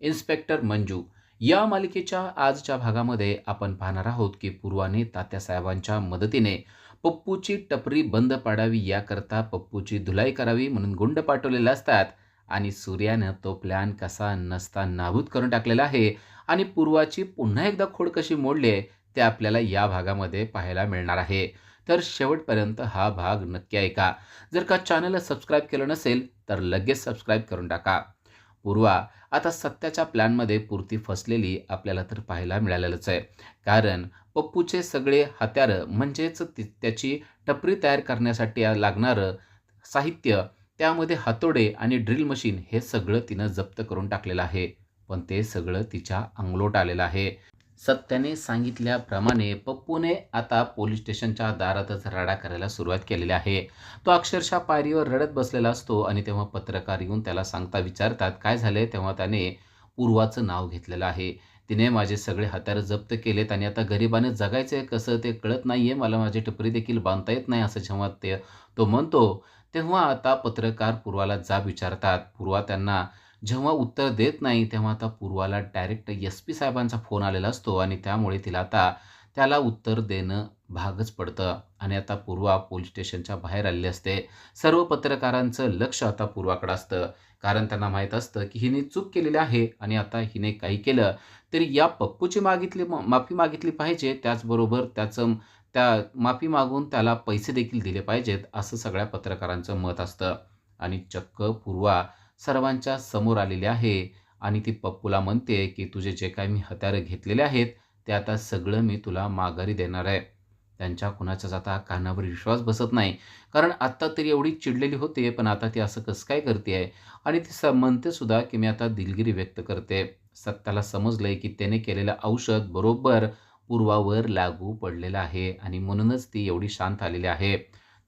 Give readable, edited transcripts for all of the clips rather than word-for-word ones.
Inspector Manju या मालिकेच्या आजच्या भागामध्ये आपण पाहणार आहोत की पूर्वाने तात्यासाहेबांच्या मदतीने पप्पूची टपरी बंद पाडावी याकरता पप्पूची धुलाई करावी म्हणून गुंड पाठवलेले असतात आणि सूर्यानं तो प्लॅन कसा नसता नाबूद करून टाकलेला आहे आणि पूर्वाची पुन्हा एकदा खोड कशी मोडली आहे ते आपल्याला या भागामध्ये पाहायला मिळणार आहे. तर शेवटपर्यंत हा भाग नक्की ऐका. जर का चॅनलला सबस्क्राईब केलं नसेल तर लगेच सबस्क्राईब करून टाका. पूर्वा आता सत्याच्या प्लॅनमध्ये पुरती फसलेली आपल्याला तर पाहायला मिळालेलंच आहे. कारण पप्पूचे सगळे हत्यारं म्हणजेच त्याची टपरी तयार करण्यासाठी लागणारं साहित्य, त्यामध्ये हातोडे आणि ड्रिल मशीन हे सगळं तिनं जप्त करून टाकलेलं आहे. पण ते सगळं तिच्या अंगलोट आलेलं आहे. सत्याने सांगितल्याप्रमाणे पप्पूने आता पोलीस स्टेशनच्या दारातच राडा करायला सुरुवात केलेली आहे. तो अक्षरशः पायरीवर रडत बसलेला असतो आणि तेव्हा पत्रकार येऊन त्याला सांगता विचारतात काय झाले, तेव्हा त्याने पूर्वाचं नाव घेतलेलं आहे. तिने माझे सगळे हत्यारं जप्त केलेत आणि आता गरिबाने जगायचं कसं ते कळत नाहीये, मला माझी टपरी देखील बांधता येत नाही असं जेव्हा तो म्हणतो, तेव्हा आता पत्रकार पूर्वाला जाब विचारतात. पूर्वा त्यांना जेव्हा उत्तर देत नाही तेव्हा आता पूर्वाला डायरेक्ट एस-पी साहेबांचा फोन आलेला असतो आणि त्यामुळे तिला आता त्याला उत्तर देणं भागच पडतं आणि आता पूर्वा पोलीस स्टेशनच्या बाहेर आलेली असते. सर्व पत्रकारांचं लक्ष आता पूर्वाकडे असतं. कारण त्यांना माहीत असतं की हिने चूक केलेली आहे आणि आता हिने काही केलं तरी या पप्पूची माफी मागितली पाहिजे. त्याचबरोबर त्या माफी मागून त्याला पैसे देखील दिले पाहिजेत, असं सगळ्या पत्रकारांचं मत असतं. आणि चक्क पूर्वा सर्वांच्या समोर आलेली आहे आणि ती पप्पूला म्हणते की तुझे जे काही मी हत्यारं घेतलेले आहेत ते आता सगळं मी तुला माघारी देणार आहे. त्यांच्या कुणाचाच आता कानावर विश्वास बसत नाही. कारण आत्ता तरी एवढी चिडलेली होते, पण आता ती असं कसं काय करते आहे आणि ती म्हणते सुद्धा की मी आता दिलगिरी व्यक्त करते. सत्याला समजलंय की त्याने केलेलं औषध बरोबर पूर्वावर लागू पडलेलं आहे आणि म्हणूनच ती एवढी शांत आलेली आहे.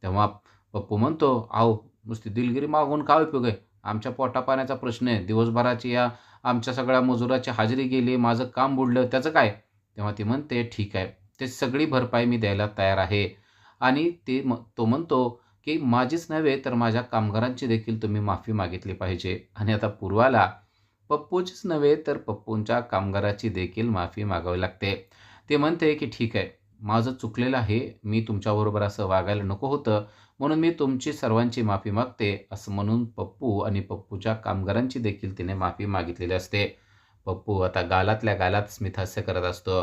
तेव्हा पप्पू म्हणतो, "अहो, नुसती दिलगिरी मागून काय उपयोग आहे? आमच्या पोटापाण्याचा प्रश्न आहे. दिवसभराची या आमच्या सगळ्या मजुराची हजेरी गेली, माझं काम बुडलं, त्याचं काय?" तेव्हा ती म्हणते, "ठीक आहे, ते सगळी भरपाई मी द्यायला तयार आहे." आणि तो म्हणतो, की माझीच नव्हे तर माझ्या कामगारांची देखील तुम्ही माफी मागितली पाहिजे. आणि आता पूर्वाला पप्पूचीच नव्हे तर पप्पूंच्या कामगाराची देखील माफी मागावी लागते. ते म्हणते, की "ठीक आहे, माझं चुकलेलं आहे. मी तुमच्याबरोबर असं वागायला नको होतं. म्हणून मी तुमची सर्वांची माफी मागते." असं म्हणून पप्पू आणि पप्पूच्या कामगारांची देखील तिने माफी मागितलेली असते. पप्पू आता गालातल्या गालात स्मितहास्य करत असतो.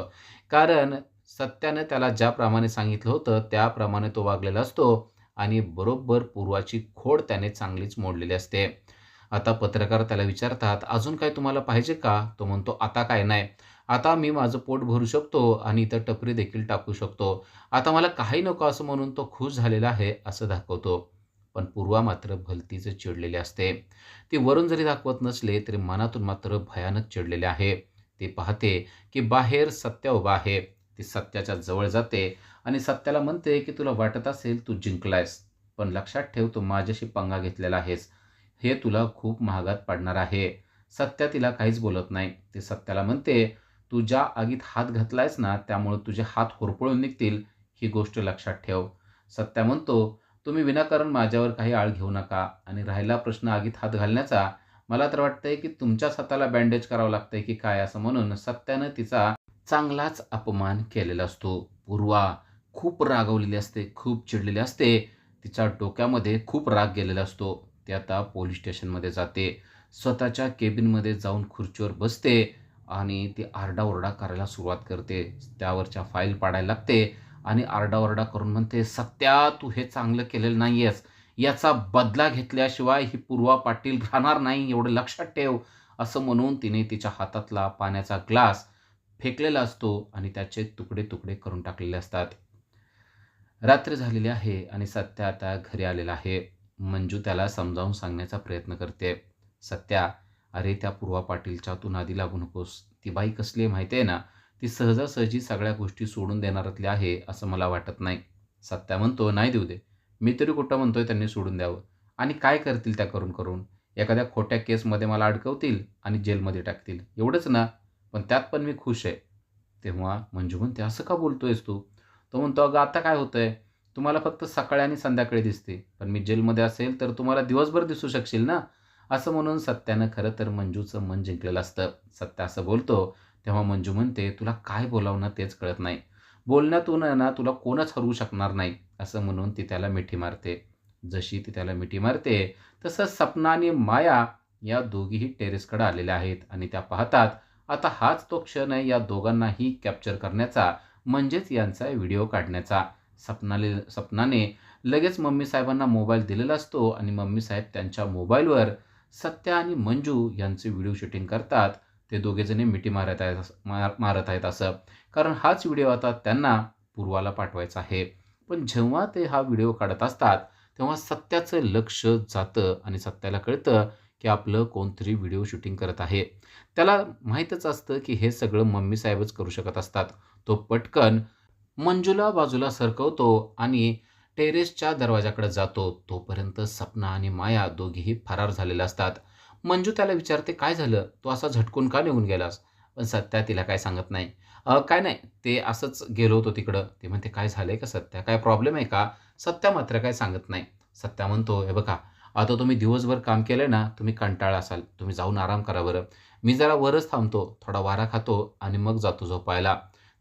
कारण सत्याने त्याला ज्याप्रमाणे सांगितलं होतं त्याप्रमाणे तो वागलेला असतो आणि बरोबर पूर्वाची खोड त्याने चांगलीच मोडलेली असते. आता पत्रकार त्याला विचारतात, "अजून काय तुम्हाला पाहिजे का?" तो म्हणतो, "आता काय नाही. आता मी माझं पोट भरू शकतो आणि इथं टपरी देखील टाकू शकतो. आता मला काही नको." असं म्हणून तो खुश झालेला आहे असं दाखवतो. पण पूर्वा मात्र भलतीच चिडलेली असते. ती वरून जरी दाखवत नसले तरी मनातून मात्र भयानक चिडलेले आहे. ती पाहते की बाहेर सत्या उभा आहे. ती सत्याच्या जवळ जाते आणि सत्याला म्हणते की तुला वाटत असेल तू जिंकलायस, पण लक्षात ठेव तू माझ्याशी पंगा घेतलेला आहेस. हे तुला खूप महागात पडणार आहे. सत्या तिला काहीच बोलत नाही. ती सत्याला म्हणते, "तू ज्या आगीत हात घातलायस ना त्यामुळे तुझे हात होरपळून निघतील, ही गोष्ट लक्षात ठेव." सत्या म्हणतो, "तुम्ही विनाकारण माझ्यावर काही आळ घेऊ नका आणि राहिला प्रश्न आगीत हात घालण्याचा, मला तर वाटतंय की तुमच्याच हाताला बँडेज करावं लागतंय की काय?" असं म्हणून सत्यानं तिचा चांगलाच अपमान केलेला असतो. पूर्वा खूप रागावलेली असते, खूप चिडलेली असते. तिच्या डोक्यामध्ये खूप राग गेलेला असतो. ती आता पोलीस स्टेशनमध्ये जाते. स्वतःच्या केबिनमध्ये जाऊन खुर्चीवर बसते आणि ती आरडाओरडा करायला सुरुवात करते. त्यावरच्या फाईल पाडायला लागते आणि आरडाओरडा करून म्हणते, "सत्या, तू हे चांगलं केलेलं नाहीयेस. याचा बदला घेतल्याशिवाय ही पूर्वा पाटील राहणार नाही, एवढं लक्षात ठेव." असं म्हणून तिने तिच्या हातातला पाण्याचा ग्लास फेकलेला असतो आणि त्याचे तुकडे-तुकडे करून टाकलेले असतात. रात्र झालेली आहे आणि सत्या आता घरी आलेला आहे. मंजू त्याला समजावून सांगण्याचा प्रयत्न करते. "सत्या, अरे त्या पूर्वा पाटीलच्या तू नादी लागू नकोस. ती बाई कसली आहे माहिती आहे ना? ती सहजासहजी सगळ्या गोष्टी सोडून देणारातली आहे असं मला वाटत नाही." सत्या म्हणतो, "नाही देऊ दे. मी तरी कुठं म्हणतोय त्यांनी सोडून द्यावं. आणि काय करतील त्या करून करून? एखाद्या खोट्या केसमध्ये मला अडकवतील आणि जेलमध्ये टाकतील. एवढंच ना? पण त्यात पण मी खुश आहे." तेव्हा मंजू म्हणते, "असं का बोलतोयस तू?" तो म्हणतो, "अगं आता काय होतंय? तुम्हाला फक्त सकाळी आणि संध्याकाळी दिसते. पण मी जेलमध्ये असेल तर तुम्हाला दिवसभर दिसू शकशील ना? असं म्हणून सत्यानं खरं तर मंजूचं मन जिंकलेलं असतं. सत्या असं बोलतो, तेव्हा मंजू म्हणते, "तुला काय बोलावं ना तेच कळत नाही. बोलण्यातून आहे ना तुला कोणच हरवू शकणार नाही." असं म्हणून ती त्याला मिठी मारते. जशी ती त्याला मिठी मारते, तसं सपना आणि माया या दोघीही टेरेसकडे आलेल्या आहेत आणि त्या पाहतात, आता हाच तो क्षण आहे या दोघांनाही कॅप्चर करण्याचा, म्हणजेच यांचा व्हिडिओ काढण्याचा. सपनाने लगेच मम्मी साहेबांना मोबाईल दिलेला असतो आणि मम्मी साहेब त्यांच्या मोबाईलवर सत्या आणि मंजू यांचे व्हिडिओ शूटिंग करतात. ते दोघेजणी मिठी मारत आहेत असं. कारण हाच व्हिडिओ आता त्यांना पूर्वाला पाठवायचा आहे. पण जेव्हा ते हा व्हिडिओ काढत असतात, तेव्हा सत्याचं लक्ष जातं आणि सत्याला कळतं, की आपलं कोणतरी व्हिडिओ शूटिंग करत आहे. त्याला माहीतच असतं, की हे सगळं मम्मी साहेबच करू शकत असतात. तो पटकन मंजूला बाजूला सरकवतो आणि टेरेसच्या दरवाजाकडे जातो. तोपर्यंत सपना आणि माया दोघीही फरार झालेल्या असतात. मंजू त्याला विचारते, "काय झालं? तू असा झटकून का निघून गेलास?" पण सत्या तिला काय सांगत नाही. "काय नाही, ते असंच गेलो होतो तिकडं." ती म्हणते, "काय झालंय का सत्या? काय प्रॉब्लेम आहे का?" सत्या मात्र काय सांगत नाही. सत्या म्हणतो, "हे बघा, आता तुम्ही दिवसभर काम केलंय ना, तुम्ही कंटाळला असाल. तुम्ही जाऊन आराम करा बरं. मी जरा वरच थांबतो, थोडा वारा खातो आणि मग जातो झोपायला."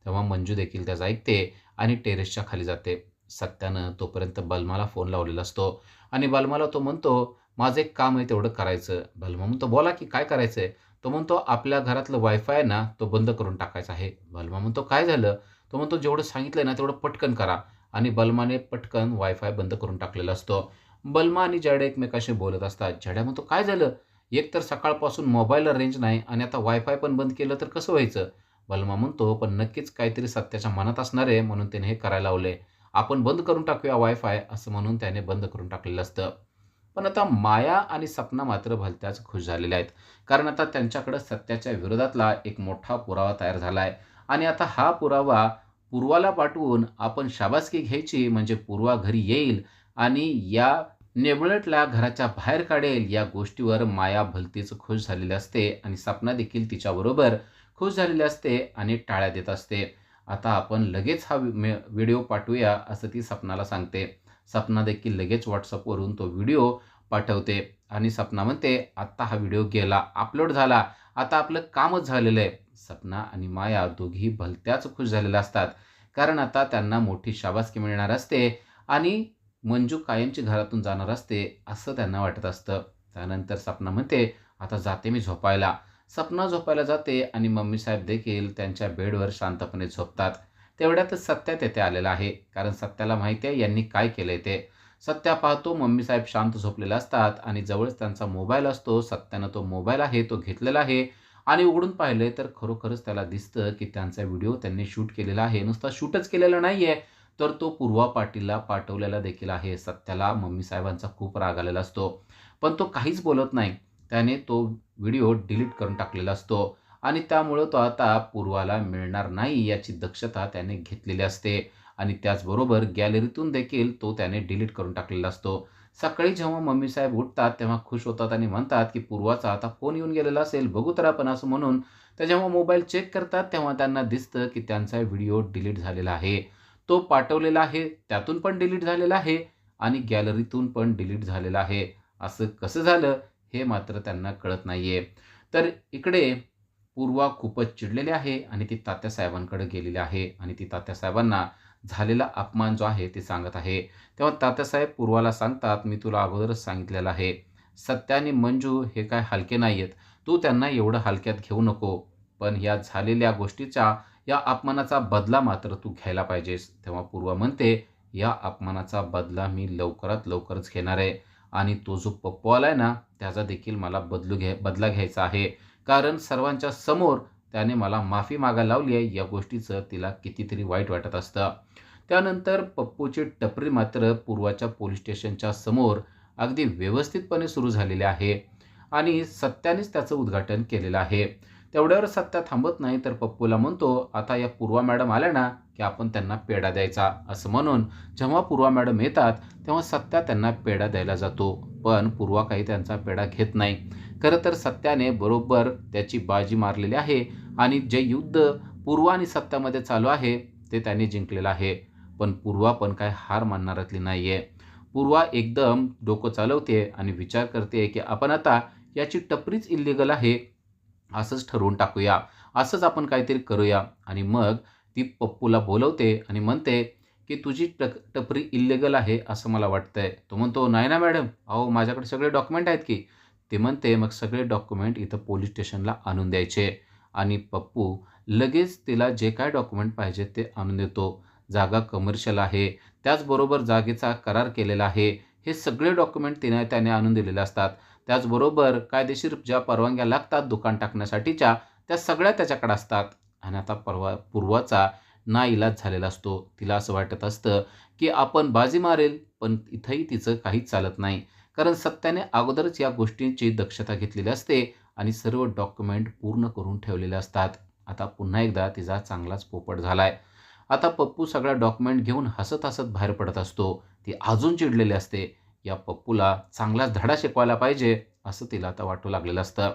तेव्हा मंजू देखील त्याचं ऐकते आणि टेरेसच्या खाली जाते. सत्यानं तोपर्यंत बलमाला फोन लावलेला असतो आणि बलमाला तो म्हणतो, "माझं एक काम आहे तेवढं करायचं." बलमा म्हणतो, "बोला की काय करायचंय?" तो म्हणतो, "आपल्या घरातलं वायफाय आहे ना, तो बंद करून टाकायचा आहे." बलमा म्हणतो, "काय झालं?" तो म्हणतो, "जेवढं सांगितलंय ना तेवढं पटकन करा." आणि बलमाने पटकन वायफाय बंद करून टाकलेला असतो. बलमा आणि जड्या एकमेकांशी बोलत असतात. जड्या म्हणतो, "काय झालं? एक तर सकाळपासून मोबाईलला रेंज नाही आणि आता वायफाय पण बंद केलं तर कसं व्हायचं?" बलमा म्हणतो, "पण नक्कीच काहीतरी सत्याच्या मनात असणार आहे म्हणून त्याने हे करायला लावलंय. आपण बंद करून टाकूया वायफाय." असं म्हणून त्याने बंद करून टाकलेलं असतं. पण आता माया आणि सपना मात्र भलत्याच खुश झालेल्या आहेत. कारण आता त्यांच्याकडे सत्याच्या विरोधातला एक मोठा पुरावा तयार झाला आहे आणि आता हा पुरावा पूर्वाला पाठवून आपण शाबासकी घ्यायची म्हणजे पूर्वा घरी येईल आणि या नेबुलेटला घराच्या बाहेर काढेल. या गोष्टीवर माया भलतीच खुश झालेली असते आणि सपना देखील तिच्याबरोबर खुश झालेली असते आणि टाळ्या देत असते. आता आपण लगेच हा व्हिडिओ पाठवूया असं ती सपनाला सांगते. सपना देखील लगेच WhatsAppवरून तो व्हिडिओ पाठवते आणि सपना म्हणते, "आत्ता हा व्हिडिओ गेला, अपलोड झाला. आता आपलं कामच झालेलं आहे." सपना आणि माया दोघीही भलत्याच खुश झालेल्या असतात. कारण आता त्यांना मोठी शाबासकी मिळणार असते आणि मंजू कायमची घरातून जाणार असते, असं त्यांना वाटत असतं. त्यानंतर सपना म्हणते, "आता जाते मी झोपायला." सपना झोपायला जाते आणि मम्मी साहेब देखील त्यांच्या बेडवर शांतपणे झोपतात. तेवढ्यातच सत्या तेथे आलेला आहे. कारण सत्याला माहिती आहे यांनी काय केलंय ते. सत्या पाहतो मम्मी साहेब शांत झोपलेले असतात आणि जवळच त्यांचा मोबाईल असतो. सत्यानं तो मोबाईल आहे तो घेतलेला आहे आणि उघडून पाहिलंय तर खरोखरच त्याला दिसतं, की त्यांचा व्हिडिओ त्यांनी शूट केलेला आहे. नुसता शूटच केलेला नाहीये, तर तो पूर्वा पाटीलला पाठवलेला देखील आहे. सत्याला मम्मी साहेबांचा खूप राग आलेला असतो. पण तो काहीच बोलत नाही. त्याने तो व्हिडिओ डिलीट करून टाकलेला असतो आणि त्यामुळं तो आता पूर्वाला मिळणार नाही याची दक्षता त्याने घेतलेली असते आणि त्याचबरोबर गॅलरीतून देखील तो त्याने डिलीट करून टाकलेला असतो. सकाळी जेव्हा मम्मी साहेब उठतात तेव्हा खुश होतात आणि म्हणतात, की पूर्वाचा आता फोन येऊन गेलेला असेल, बघू तर आपण असं म्हणून ते जेव्हा मोबाईल चेक करतात तेव्हा त्यांना दिसतं, की त्यांचा व्हिडिओ डिलीट झालेला आहे. तो पाठवलेला आहे त्यातून पण डिलीट झालेला आहे आणि गॅलरीतून पण डिलीट झालेला आहे. असं कसं झालं हे मात्र त्यांना कळत नाहीये. तर इकडे पूर्वा खूपच चिडलेली आहे आणि ती तात्यासाहेबांकडे गेलेली आहे आणि ती तात्यासाहेबांना झालेला अपमान जो आहे ते सांगत आहे. तेव्हा तात्यासाहेब पूर्वाला सांगतात, "मी तुला अगोदरच सांगितलेलं आहे. सत्या आणि मंजू हे काय हलके नाहीयेत. तू त्यांना एवढं हलक्यात घेऊ नको. पण या झालेल्या गोष्टीचा, या अपमानाचा बदला मात्र तू घ्यायला पाहिजेस." तेव्हा पूर्वा म्हणते, "या अपमानाचा बदला मी लवकरात लवकरच घेणार आहे आणि तो जो पप्पू आलाय ना, त्याचा देखील मला बदला घ्यायचा आहे. कारण सर्वांच्या समोर त्याने मला माफी मागायला लावली आहे, या गोष्टीचं तिला कितीतरी वाईट वाटत असतं." त्यानंतर पप्पूची टपरी मात्र पूर्वाच्या पोलीस स्टेशनच्या समोर अगदी व्यवस्थितपणे सुरू झालेली आहे आणि सत्यानेच त्याचं उद्घाटन केलेलं आहे. तेवढ्यावर सत्या थांबत नाही, तर पप्पूला म्हणतो, "आता या पूर्वा मॅडम आल्या ना, की आपण त्यांना पेढा द्यायचा." असं म्हणून जेव्हा पूर्वा मॅडम येतात, तेव्हा सत्या त्यांना पेढा द्यायला जातो. पण पूर्वा काही त्यांचा पेढा घेत नाही. खरं तर सत्याने बरोबर त्याची बाजी मारलेली आहे आणि जे युद्ध पूर्वा आणि सत्यामध्ये चालू आहे, ते त्याने जिंकलेलं आहे. पण पूर्वा पण काय हार मानणाऱ्यातली नाहीये. पूर्वा एकदम डोकं चालवते आणि विचार करते, की आपण आता याची टपरीच इल्लीगल आहे असंच ठरवून टाकूया, असंच आपण काहीतरी करूया. आणि मग ती पप्पूला बोलवते आणि म्हणते, की तुझी टपरी इल्लीगल आहे असं मला वाटतंय. तो म्हणतो, "नाही ना मॅडम, अहो माझ्याकडे सगळे डॉक्युमेंट आहेत की." ती म्हणते, "मग सगळे डॉक्युमेंट इथं पोलीस स्टेशनला आणून द्यायचे." आणि पप्पू लगेच तिला जे काय डॉक्युमेंट पाहिजे ते आणून देतो. जागा कमर्शियल आहे, त्याचबरोबर जागेचा करार केलेला आहे. हे सगळे डॉक्युमेंट त्याने आणून दिलेले असतात. त्याचबरोबर कायदेशीर ज्या परवानग्या लागतात दुकान टाकण्यासाठीच्या, त्या सगळ्या त्याच्याकडे असतात. आणि आता पूर्वाचा नाईलाज झालेला असतो. तिला असं वाटत असतं, की आपण बाजी मारेल, पण इथंही तिचं काहीच चालत नाही. कारण सत्याने अगोदरच या गोष्टींची दक्षता घेतलेली असते आणि सर्व डॉक्युमेंट पूर्ण करून ठेवलेले असतात. आता पुन्हा एकदा तिचा चांगलाच पोपट झालाय. आता पप्पू सगळ्या डॉक्युमेंट घेऊन हसत-हसत बाहेर पडत असतो. ती अजून चिडलेली असते. या पप्पूला चांगलाच धडा शिकवायला पाहिजे, असं तिला आता वाटू लागलेलं असतं.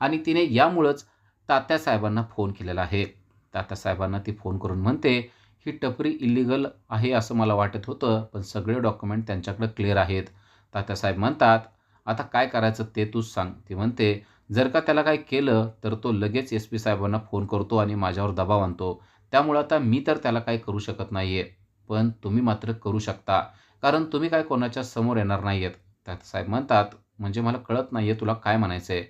आणि तिने यामुळंच तात्यासाहेबांना फोन केलेला आहे. तात्यासाहेबांना ती फोन करून म्हणते, "ही टपरी इल्लीगल आहे असं मला वाटत होतं, पण सगळे डॉक्युमेंट त्यांच्याकडे क्लिअर आहेत." तात्यासाहेब म्हणतात, "आता काय करायचं ते तूच सांग." ती म्हणते, "जर का त्याला काही केलं, तर तो लगेच एस-पी साहेबांना फोन करतो आणि माझ्यावर दबाव आणतो. त्यामुळं आता मी तर त्याला काही करू शकत नाहीये. पण तुम्ही मात्र करू शकता. कारण तुम्ही काय कोणाच्या समोर येणार नाहीयेत." तात्यासाहेब म्हणतात, "म्हणजे मला कळत नाहीये तुला काय म्हणायचंय?"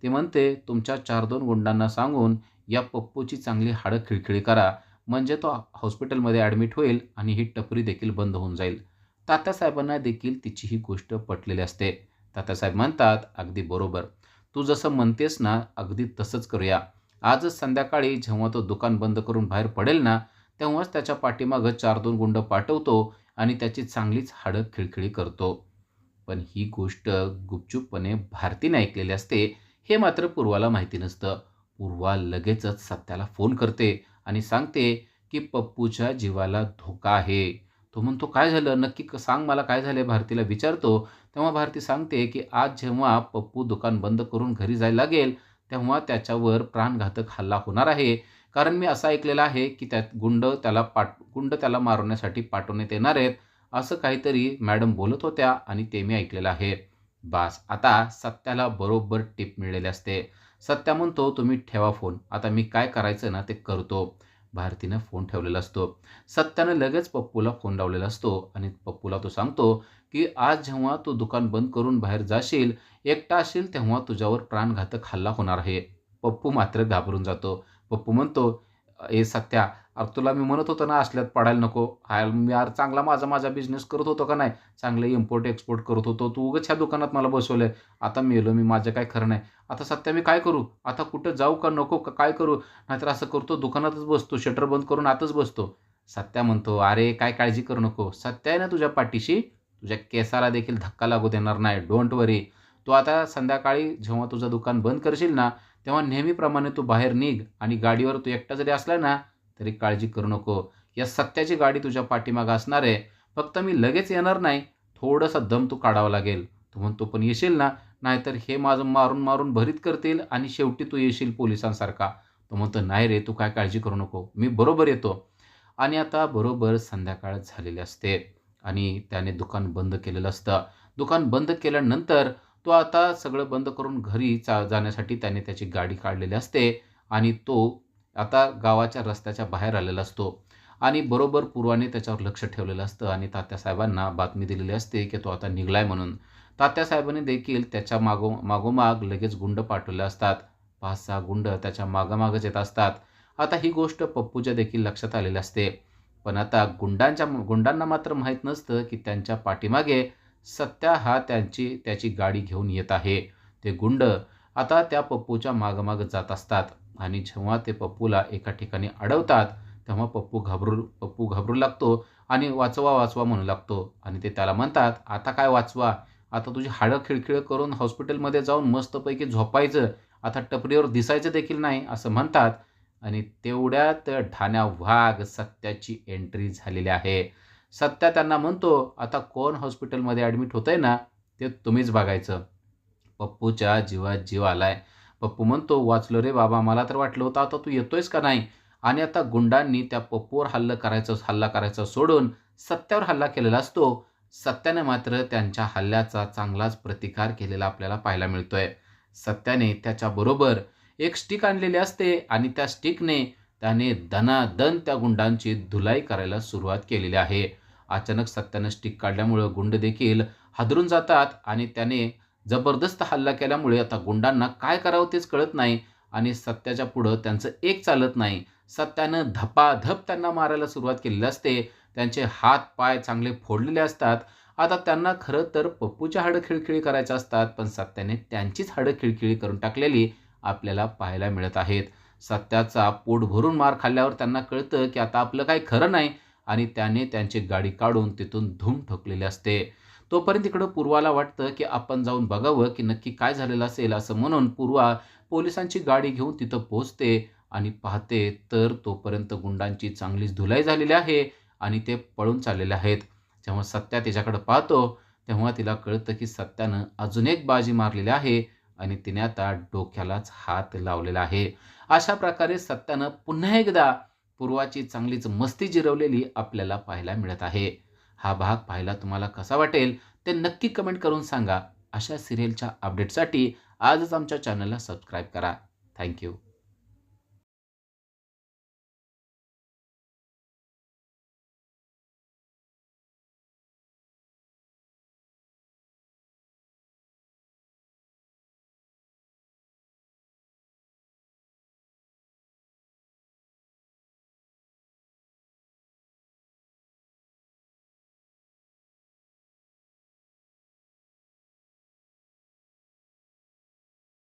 ती म्हणते, "तुमच्या 4-2 गुंडांना सांगून या पप्पूची चांगली हाडं खिळखिळी करा. म्हणजे तो हॉस्पिटलमध्ये ॲडमिट होईल आणि ही टपरी देखील बंद होऊन जाईल." तात्यासाहेबांना देखील तिची ही गोष्ट पटलेली असते. तात्यासाहेब म्हणतात, "अगदी बरोबर. तू जसं म्हणतेस ना, अगदी तसंच करूया. आजच संध्याकाळी जेव्हा तो दुकान बंद करून बाहेर पडेल ना, तेव्हाच त्याच्या पाठीमागं 4-2 गुंड पाठवतो आणि त्याची चांगलीच हाडं खिळखिळी करतो." पण ही गोष्ट गुपचूपपणे भारतीने ऐकलेली असते, हे मात्र पूर्वाला माहिती नसतं. पूर्वा लगेचच सत्याला फोन करते आणि सांगते, की पप्पूच्या जीवाला धोका आहे. तो म्हणतो, "काय झालं? नक्की सांग मला काय झालंय?" भारतीला विचारतो. तेव्हा भारती सांगते, की आज जेव्हा पप्पू दुकान बंद करून घरी जायला लागेल, तेव्हा त्याच्यावर प्राणघातक हल्ला होणार आहे. कारण मी असं ऐकलेलं आहे, की त्यात गुंड त्याला मारण्यासाठी पाठवण्यात येणार आहेत. असं काहीतरी मॅडम बोलत होत्या आणि ते मी ऐकलेलं आहे. बास, आता सत्याला बरोबर टीप मिळालेली असते. सत्या म्हणतो, "तुम्ही ठेवा फोन. आता मी काय करायचं ना ते करतो." भारतीनं फोन ठेवलेला असतो. सत्यानं लगेच पप्पूला फोन लावलेला असतो आणि पप्पूला तो सांगतो, की "आज जेव्हा तू दुकान बंद करून बाहेर जाशील, एकटा असशील तेव्हा तुझ्यावर प्राणघातक हल्ला होणार आहे." पप्पू मात्र घाबरून जातो. पप्पू म्हणतो, "ए सत्या, अरे तुला मी म्हणत होतो ना असल्यात पडायला नको. मी यार चांगला माझा बिझनेस करत होतो का नाही? चांगलं इम्पोर्ट एक्सपोर्ट करत होतो. तू उगाच ह्या दुकानात मला बसवलंय. आता मेलो मी, माझं काही खरं नाही. आता सध्या मी काय करू? आता कुठं जाऊ का नको का काय करू? नाहीतर असं करतो दुकानातच बसतो, शटर बंद करून आतच बसतो." सत्या म्हणतो, "अरे काय काळजी करू नको. सत्या आहे ना तुझ्या पाठीशी. तुझ्या केसाला देखील धक्का लागू देणार नाही. डोंट वरी. तू आता संध्याकाळी जेव्हा तुझं दुकान बंद करशील ना, तेव्हा नेहमीप्रमाणे तू बाहेर निघ आणि गाडीवर तू एकटा जरी असला ना, तरी काळजी करू नको. या सत्याची गाडी तुझ्या पाठीमागं असणार आहे. फक्त मी लगेच येणार नाही. थोडासा दम तू काढावा लागेल." तो म्हणतो, "पण येशील ना? नाहीतर हे माझं मारून-मारून भरीत करतील आणि शेवटी तू येशील पोलिसांसारखा." तो म्हणतो, "नाही रे, तू काय काळजी करू नको. मी बरोबर येतो." आणि आता बरोबर संध्याकाळ झालेली असते आणि त्याने दुकान बंद केलेलं असतं. दुकान बंद केल्यानंतर तो आता सगळं बंद करून घरी जाण्यासाठी त्याने त्याची गाडी काढलेली असते आणि तो आता गावाच्या रस्त्याच्या बाहेर आलेला असतो आणि बरोबर पूर्वाने त्याच्यावर लक्ष ठेवलेलं असतं आणि तात्यासाहेबांना बातमी दिलेली असते, की तो आता निघालाय म्हणून. तात्यासाहेबांनी देखील त्याच्या मागोमाग लगेच गुंड पाठवले असतात. 5-6 गुंड त्याच्या मागोमागच येत असतात. आता ही गोष्ट पप्पूच्या देखील लक्षात आलेली असते. पण आता गुंडांना मात्र माहीत नसतं, की त्यांच्या पाठीमागे सत्या हा त्याची गाडी घेऊन येत आहे. ते गुंड आता त्या पप्पूच्या मागोमाग जात असतात आणि जेव्हा ते पप्पूला एका ठिकाणी अडवतात, तेव्हा पप्पू घाबरू लागतो आणि "वाचवा, वाचवा" म्हणू लागतो आणि ते त्याला म्हणतात, "आता काय वाचवा? आता तुझी हाडं खिळखिळं करून हॉस्पिटलमध्ये जाऊन मस्तपैकी झोपायचं. आता टपरीवर दिसायचं देखील नाही." असं म्हणतात आणि तेवढ्यात ठाण्या वाघ सत्याची एंट्री झालेली आहे. सत्या त्यांना म्हणतो, "आता कोण हॉस्पिटलमध्ये ॲडमिट होतंय ना, ते तुम्हीच बघायचं." पप्पूच्या जीवात जीव आलाय. पप्पू म्हणतो, "वाचलो रे बाबा, मला तर वाटलं होतं आता तू येतोयस का नाही." आणि आता गुंडांनी त्या पप्पूवर हल्ला करायचा सोडून सत्यावर हल्ला केलेला असतो. सत्याने मात्र त्यांच्या हल्ल्याचा चांगलाच प्रतिकार केलेला आपल्याला पाहायला मिळतोय. सत्याने त्याच्याबरोबर एक स्टिक आणलेली असते आणि त्या स्टिकने त्याने दनादन त्या गुंडांची धुलाई करायला सुरुवात केलेली आहे. अचानक सत्यानं स्टिक काढल्यामुळं गुंड देखील हादरून जातात आणि त्याने जबरदस्त हल्ला केल्यामुळे आता गुंडांना काय करावं तेच कळत नाही आणि सत्याच्या पुढं त्यांचं एक चालत नाही. सत्यानं धपाधप त्यांना मारायला सुरुवात केलेली असते. त्यांचे हात-पाय चांगले फोडलेले असतात. आता त्यांना खरं तर पप्पूची हाडं खिळखिळी करायची असतात, पण सत्याने त्यांचीच हाडं खिळखिळी करून टाकलेली आपल्याला पाहायला मिळत आहेत. सत्याचा पोट भरून मार खाल्ल्यावर त्यांना कळतं, की आता आपलं काही खरं नाही आणि त्याने त्यांची गाडी काढून तिथून धूम ठोकलेली असते. तोपर्यंत इकडं पूर्वाला वाटतं, की आपण जाऊन बघावं, की नक्की काय झालेलं असेल. असं म्हणून पूर्वा पोलिसांची गाडी घेऊन तिथं पोहोचते आणि पाहते तर तोपर्यंत गुंडांची चांगलीच धुलाई झालेली आहे आणि ते पळून चाललेले आहेत. जेव्हा सत्या तिच्याकडे पाहतो, तेव्हा तिला कळतं, की सत्यानं अजून एक बाजी मारलेली आहे आणि तिने आता डोक्यालाच हात लावलेला आहे. अशा प्रकारे सत्यानं पुन्हा एकदा पूर्वाची चांगलीच मस्ती जिरवलेली आपल्याला पाहायला मिळत आहे. हा भाग पाहायला तुम्हाला कसा वाटेल ते नक्की कमेंट करून सांगा. अशा सिरियलच्या अपडेटसाठी आजच आमच्या चॅनलला सबस्क्राईब करा. Thank you.